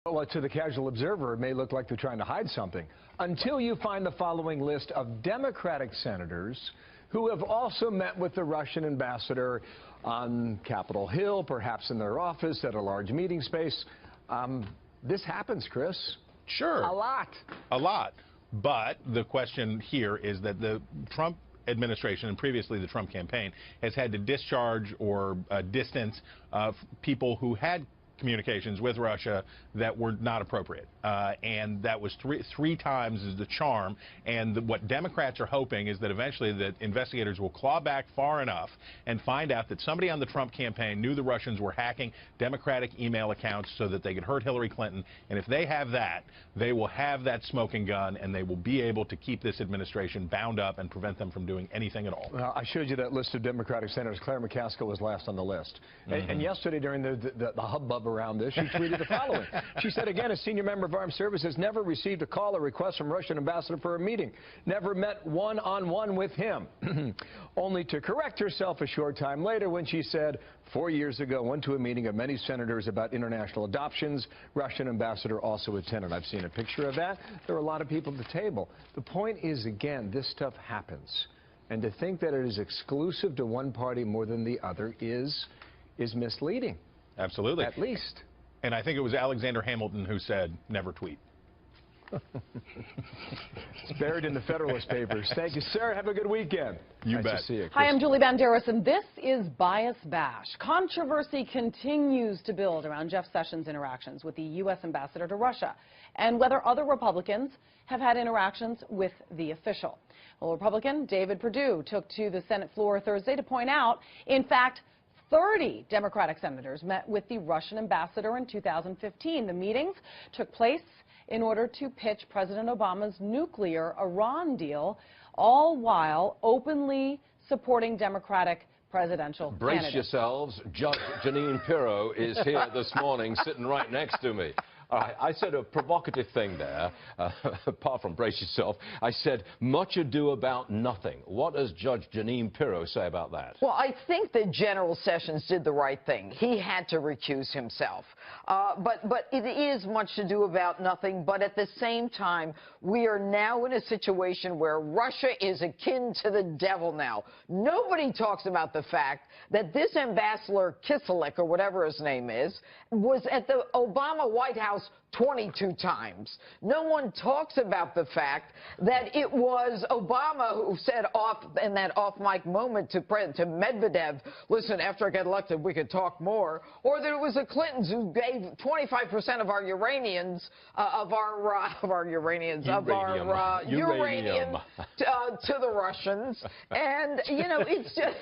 Well, to the casual observer, it may look like they're trying to hide something until you find the following list of Democratic senators who have also met with the Russian ambassador on Capitol Hill, perhaps in their office at a large meeting space. This happens, Chris. Sure. A lot. A lot. But the question here is that the Trump administration and previously the Trump campaign has had to discharge or distance people who had communications with Russia that were not appropriate. And that was three times is the charm. And what Democrats are hoping is that eventually the investigators will claw back far enough and find out that somebody on the Trump campaign knew the Russians were hacking Democratic email accounts so that they could hurt Hillary Clinton. And if they have that, they will have that smoking gun and they will be able to keep this administration bound up and prevent them from doing anything at all. Well, I showed you that list of Democratic senators. Claire McCaskill was last on the list. And yesterday during the hubbub around this, she tweeted the following. She said, again, a senior member of Armed Services never received a call or request from Russian ambassador for a meeting. Never met one-on-one with him. Only to correct herself a short time later when she said, 4 years ago, went to a meeting of many senators about international adoptions. Russian ambassador also attended. I've seen a picture of that. There were a lot of people at the table. The point is, again, this stuff happens. And to think that it is exclusive to one party more than the other is misleading. Absolutely. At least. And I think it was Alexander Hamilton who said, never tweet. It's buried in the Federalist Papers. Thank you, sir. Have a good weekend. You nice bet. To see you, Hi, I'm Julie Banderas, and this is Bias Bash. Controversy continues to build around Jeff Sessions' interactions with the U.S. ambassador to Russia and whether other Republicans have had interactions with the official. Well, Republican David Perdue took to the Senate floor Thursday to point out, in fact, 30 Democratic senators met with the Russian ambassador in 2015. The meetings took place in order to pitch President Obama's nuclear Iran deal, all while openly supporting Democratic presidential candidates. Brace yourselves. Judge Jeanine Pirro is here this morning, sitting right next to me. All right, I said a provocative thing there, apart from brace yourself. I said, much ado about nothing. What does Judge Jeanine Pirro say about that? Well, I think that General Sessions did the right thing. He had to recuse himself. But it is much to do about nothing. But at the same time, we are now in a situation where Russia is akin to the devil now. Nobody talks about the fact that this Ambassador Kislyak, or whatever his name is, was at the Obama White House 22 times. No one talks about the fact that it was Obama who said in that off-mic moment to Medvedev, listen, after I get elected, we could talk more, or that it was the Clintons who gave 25% of our uranium to the Russians. And, you know, it's just...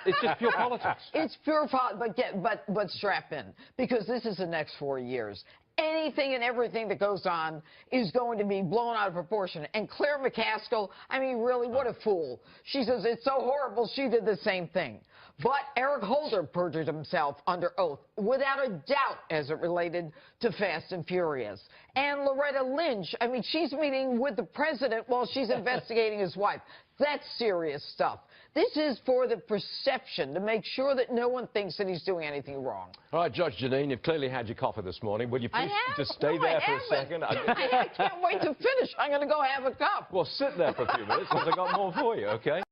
It's just pure politics. It's pure politics, but strap in, because this is the next 4 years. Anything and everything that goes on is going to be blown out of proportion. And Claire McCaskill, I mean, really, what a fool. She says it's so horrible she did the same thing. But Eric Holder perjured himself under oath, without a doubt, as it related to Fast and Furious. And Loretta Lynch, I mean, she's meeting with the president while she's investigating his wife. That's serious stuff. This is for the perception, to make sure that no one thinks that he's doing anything wrong. All right, Judge Jeanine, you've clearly had your coffee this morning. Will you please just stay there for a second? I can't wait to finish. I'm going to go have a cup. Well, sit there for a few minutes because I've got more for you, okay?